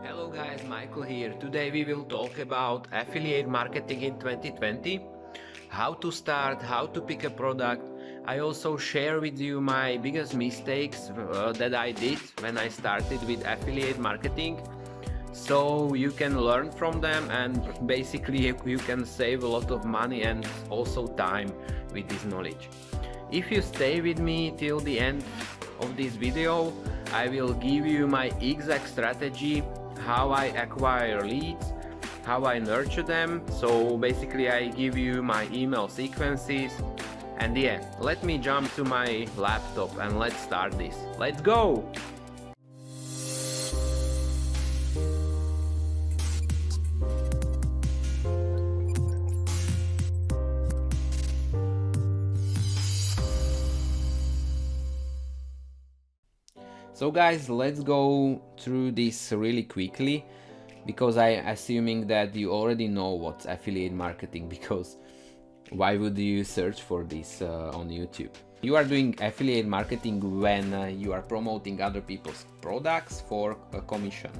Hello guys, Michael here. Today we will talk about affiliate marketing in 2020, how to start, how to pick a product. I also share with you my biggest mistakes that I did when I started with affiliate marketing, so you can learn from them and basically you can save a lot of money and also time with this knowledge. If you stay with me till the end of this video, I will give you my exact strategy, how I acquire leads, how I nurture them. So basically I give you my email sequences. And yeah, let me jump to my laptop and let's start this. Let's go! So guys, let's go through this really quickly, because I'm assuming that you already know what's affiliate marketing, because why would you search for this on YouTube? You are doing affiliate marketing when you are promoting other people's products for a commission.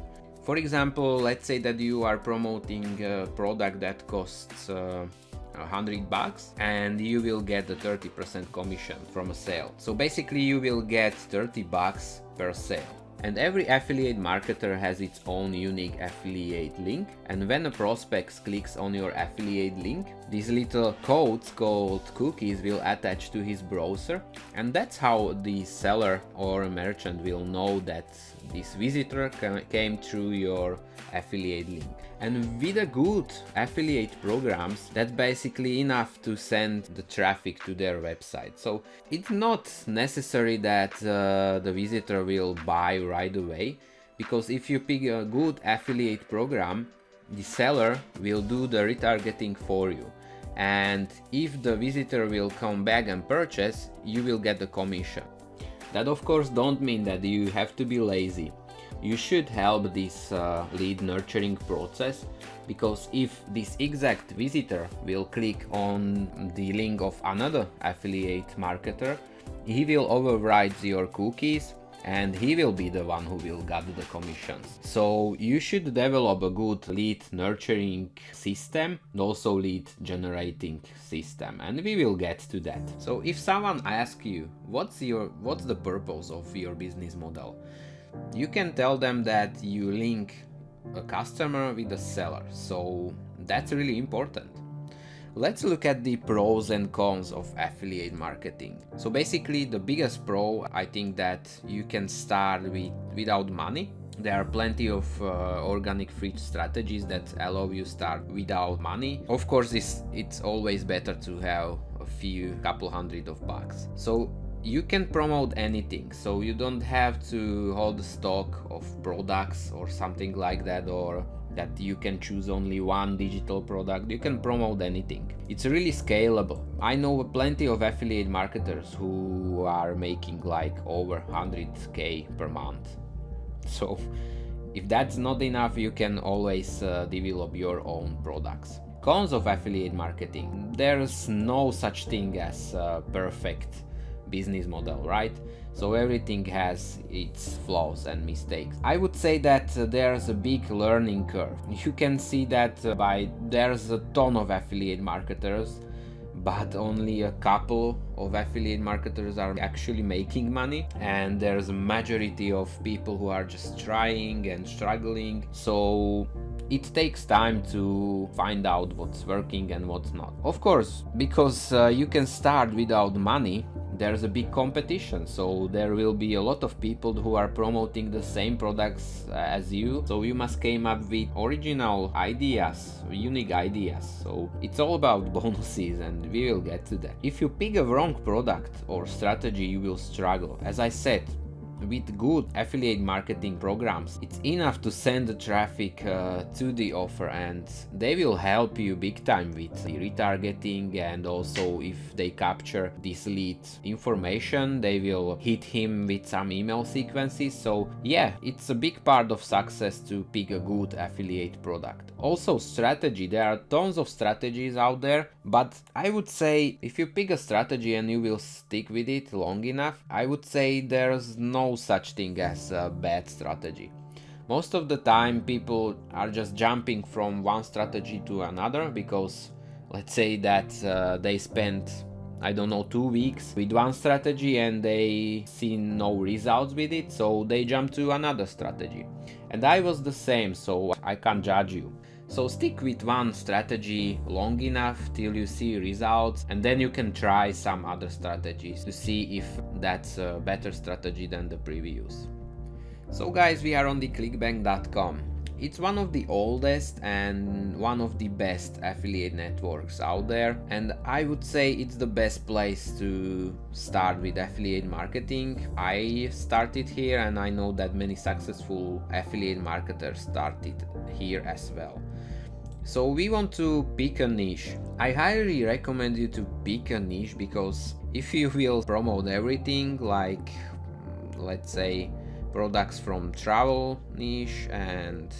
For example, let's say that you are promoting a product that costs $100 and you will get a 30% commission from a sale. So basically you will get $30 per sale. And every affiliate marketer has its own unique affiliate link, and when a prospect clicks on your affiliate link, these little codes called cookies will attach to his browser, and that's how the seller or a merchant will know that this visitor came through your affiliate link. And with a good affiliate programs, that's basically enough to send the traffic to their website. So it's not necessary that the visitor will buy right away, because if you pick a good affiliate program, the seller will do the retargeting for you. And if the visitor will come back and purchase, you will get the commission. That of course don't mean that you have to be lazy. You should help this lead nurturing process, because if this exact visitor will click on the link of another affiliate marketer, he will override your cookies and he will be the one who will get the commissions. So you should develop a good lead nurturing system and also lead generating system, and we will get to that. So if someone asks you what's the purpose of your business model, you can tell them that you link a customer with a seller. So that's really important. Let's look at the pros and cons of affiliate marketing. So basically the biggest pro, I think, that you can start without money. There are plenty of organic free strategies that allow you start without money. Of course, it's always better to have a couple hundred of bucks. So you can promote anything, so you don't have to hold stock of products or something like that, or that you can choose only one digital product. You can promote anything. It's really scalable. I know plenty of affiliate marketers who are making like over 100k per month. So if that's not enough, you can always develop your own products. Cons of affiliate marketing: there's no such thing as perfect business model, right? So everything has its flaws and mistakes. I would say that there's a big learning curve. You can see that there's a ton of affiliate marketers, but only a couple of affiliate marketers are actually making money, and there's a majority of people who are just trying and struggling. So it takes time to find out what's working and what's not. Of course, because you can start without money, there's a big competition, so there will be a lot of people who are promoting the same products as you. So you must come up with original ideas, unique ideas. So it's all about bonuses, and we will get to that. If you pick a wrong product or strategy, you will struggle. As I said, with good affiliate marketing programs, it's enough to send the traffic to the offer, and they will help you big time with the retargeting. And also, if they capture this lead information, they will hit him with some email sequences. So yeah, it's a big part of success to pick a good affiliate product. Also, strategy. There are tons of strategies out there, but I would say if you pick a strategy and you will stick with it long enough, I would say there's no such thing as a bad strategy. Most of the time people are just jumping from one strategy to another because let's say that they spent, I don't know, 2 weeks with one strategy and they see no results with it, so they jump to another strategy. And I was the same, so I can't judge you. So stick with one strategy long enough till you see results, and then you can try some other strategies to see if that's a better strategy than the previous. So guys, we are on the clickbank.com. It's one of the oldest and one of the best affiliate networks out there, and I would say it's the best place to start with affiliate marketing. I started here and I know that many successful affiliate marketers started here as well. So we want to pick a niche. I highly recommend you to pick a niche, because if you will promote everything, like let's say products from travel niche and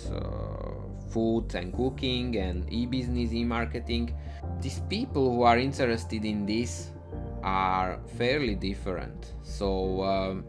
food and cooking and e-business, e-marketing, these people who are interested in this are fairly different. So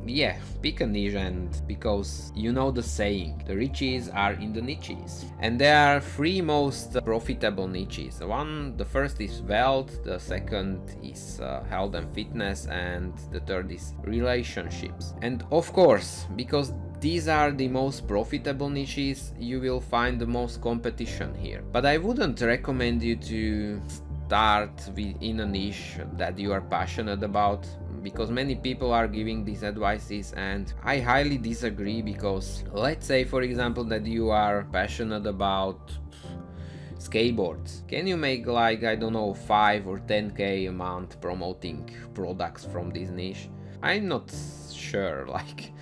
yeah, pick a niche, and because you know the saying, the riches are in the niches. And there are 3 most profitable niches. The first is wealth, the second is health and fitness, and the third is relationships. And of course, because these are the most profitable niches, you will find the most competition here. But I wouldn't recommend you to start in a niche that you are passionate about, because many people are giving these advices and I highly disagree. Because let's say, for example, that you are passionate about skateboards. Can you make like, I don't know, 5 or 10k a month promoting products from this niche? I'm not sure, like.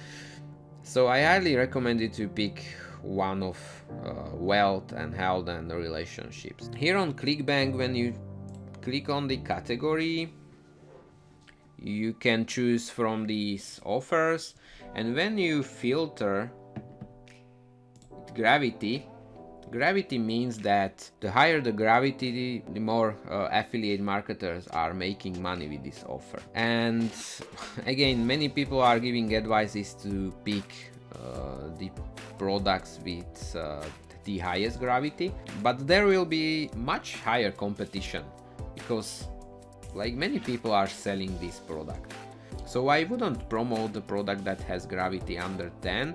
So I highly recommend you to pick one of wealth and health and relationships. Here on ClickBank, when you click on the category, you can choose from these offers, and when you filter gravity means that the higher the gravity, the more affiliate marketers are making money with this offer. And again, many people are giving advices to pick the products with the highest gravity, but there will be much higher competition, because like many people are selling this product. So I wouldn't promote the product that has gravity under 10.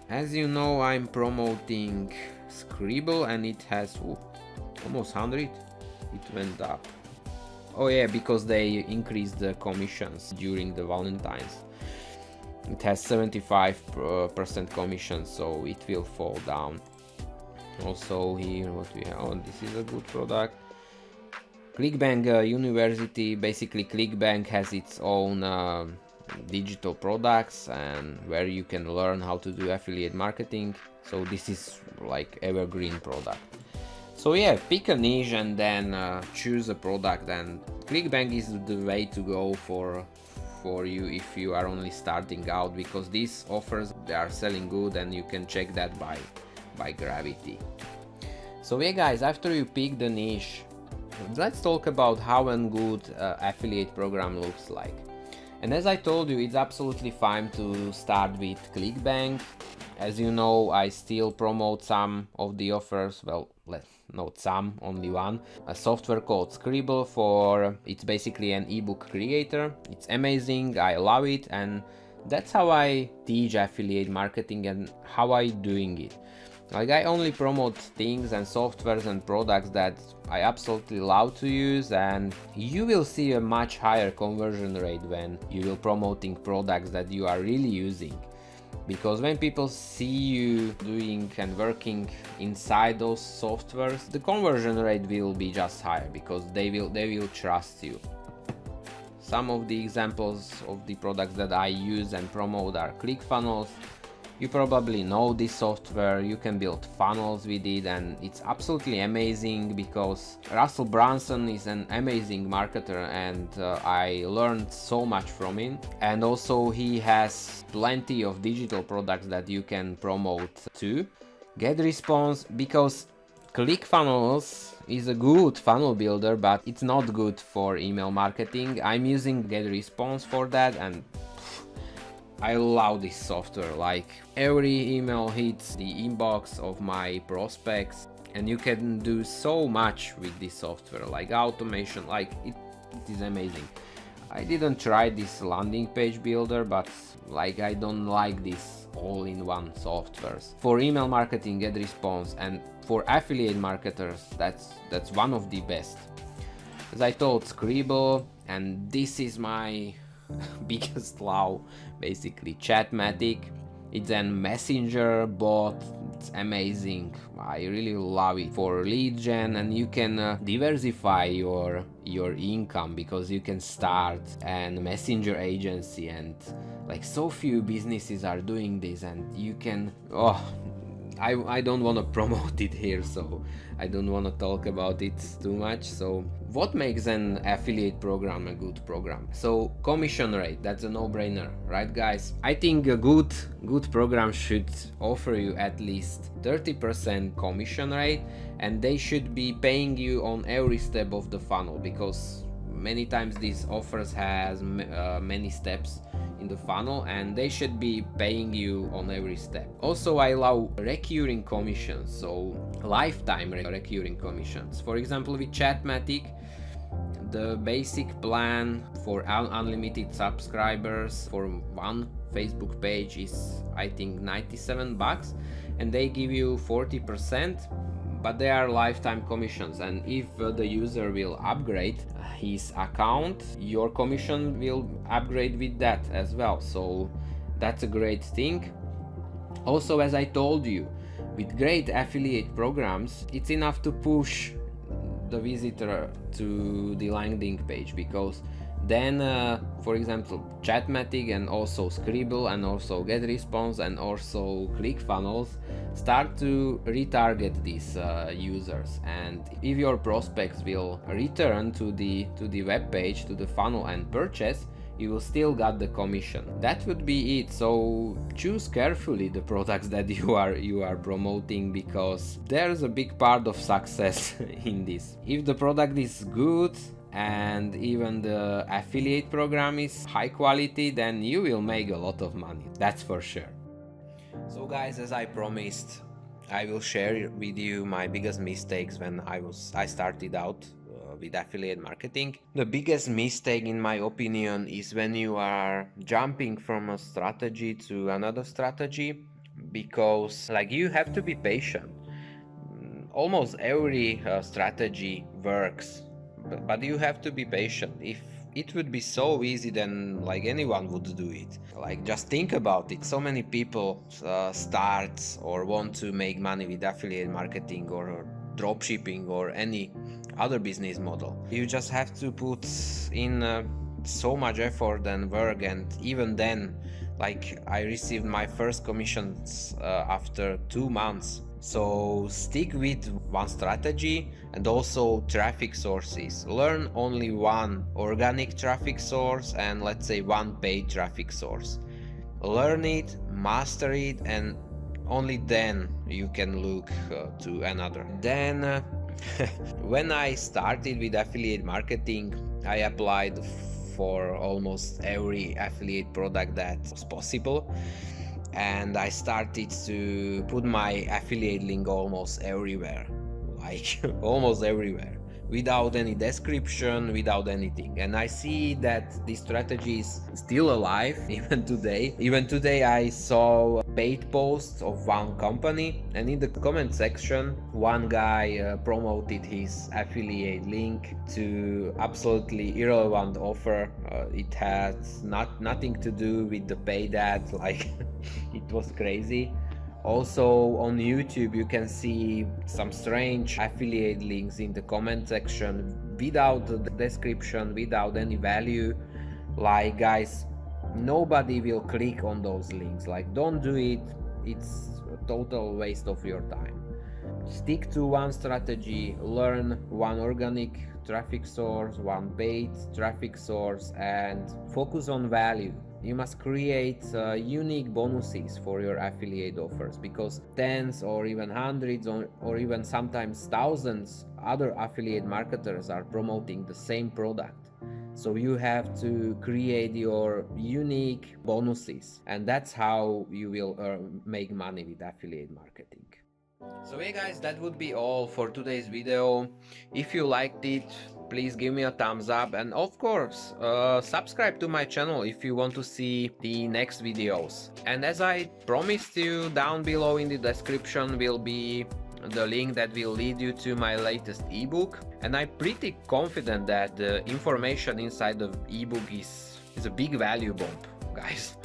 As you know, I'm promoting Sqribble and it has almost 100. It went up. Oh yeah, because they increased the commissions during the Valentine's. It has 75% commission, so it will fall down. Also here, what we have, oh, this is a good product. ClickBank University, basically ClickBank has its own digital products and where you can learn how to do affiliate marketing. So this is like evergreen product. So yeah, pick a niche and then choose a product, and ClickBank is the way to go for you if you are only starting out, because these offers, they are selling good and you can check that by gravity. So yeah guys, after you pick the niche, let's talk about how a good affiliate program looks like. And as I told you, it's absolutely fine to start with ClickBank. As you know, I still promote some of the offers, well, not some, only one. A software called Sqribble it's basically an ebook creator. It's amazing, I love it, and that's how I teach affiliate marketing and how I doing it. Like, I only promote things and softwares and products that I absolutely love to use, and you will see a much higher conversion rate when you will promoting products that you are really using. Because when people see you doing and working inside those softwares, the conversion rate will be just higher, because they will trust you. Some of the examples of the products that I use and promote are Clickfunnels. You probably know this software, you can build funnels with it, and it's absolutely amazing because Russell Brunson is an amazing marketer, and I learned so much from him. And also he has plenty of digital products that you can promote too. Get response, because Clickfunnels is a good funnel builder, but it's not good for email marketing. I'm using GetResponse for that, and I love this software. Like every email hits the inbox of my prospects, and you can do so much with this software, like automation. Like it is amazing. I didn't try this landing page builder, but like I don't like this all-in-one softwares. For email marketing, GetResponse, and for affiliate marketers, that's one of the best. As I told, Sqribble, and this is my biggest love, basically, Chatmatic. It's a messenger bot. It's amazing. I really love it for lead gen, and you can diversify your income, because you can start an messenger agency, and like so few businesses are doing this, and you can I don't want to promote it here, so I don't want to talk about it too much. So what makes an affiliate program a good program? So commission rate, that's a no-brainer, right guys? I think a good program should offer you at least 30% commission rate, and they should be paying you on every step of the funnel, because many times these offers has many steps in the funnel, and they should be paying you on every step. Also, I love recurring commissions, so lifetime recurring commissions. For example, with Chatmatic, the basic plan for unlimited subscribers for one Facebook page is, I think, $97, and they give you 40%, but they are lifetime commissions, and if the user will upgrade his account, your commission will upgrade with that as well. So that's a great thing. Also, as I told you, with great affiliate programs, it's enough to push the visitor to the landing page, because then for example, Chatmatic and also Sqribble and also GetResponse and also Clickfunnels start to retarget these users, and if your prospects will return to the web page, to the funnel, and purchase, you will still got the commission. That would be it. So choose carefully the products that you are promoting, because there's a big part of success in this. If the product is good and even the affiliate program is high quality, then you will make a lot of money, that's for sure. So guys, as I promised, I will share with you my biggest mistakes when I started out with affiliate marketing. The biggest mistake, in my opinion, is when you are jumping from a strategy to another strategy, because like you have to be patient. Almost every strategy works, but you have to be patient. If it would be so easy, then like anyone would do it. Like just think about it. So many people start or want to make money with affiliate marketing or dropshipping or any other business model. You just have to put in so much effort and work, and even then, like I received my first commissions after 2 months. So stick with one strategy, and also traffic sources. Learn only one organic traffic source and let's say one paid traffic source. Learn it, master it, and only then you can look to another. Then when I started with affiliate marketing, I applied for almost every affiliate product that was possible, and I started to put my affiliate link almost everywhere, like almost everywhere, without any description, without anything. And I see that this strategy is still alive even today. Even today I saw paid posts of one company, and in the comment section one guy promoted his affiliate link to absolutely irrelevant offer. It has nothing to do with the paid ads, like it was crazy. Also on YouTube you can see some strange affiliate links in the comment section without the description, without any value. Like guys, nobody will click on those links. Like don't do it, it's a total waste of your time. Stick to one strategy, learn one organic traffic source, one paid traffic source, and focus on value. You must create unique bonuses for your affiliate offers, because tens or even hundreds or even sometimes thousands other affiliate marketers are promoting the same product. So you have to create your unique bonuses, and that's how you will make money with affiliate marketing. So yeah guys, that would be all for today's video. If you liked it, please give me a thumbs up, and of course subscribe to my channel if you want to see the next videos. And as I promised you, down below in the description will be the link that will lead you to my latest ebook, and I'm pretty confident that the information inside the ebook is a big value bomb, guys.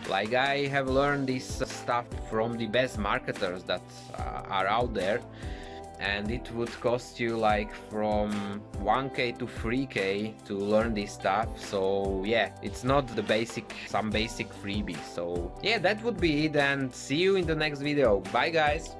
Like, I have learned this stuff from the best marketers that are out there, and it would cost you like from 1k to 3k to learn this stuff. So yeah, it's not the some basic freebie. So yeah, that would be it, and see you in the next video. Bye guys.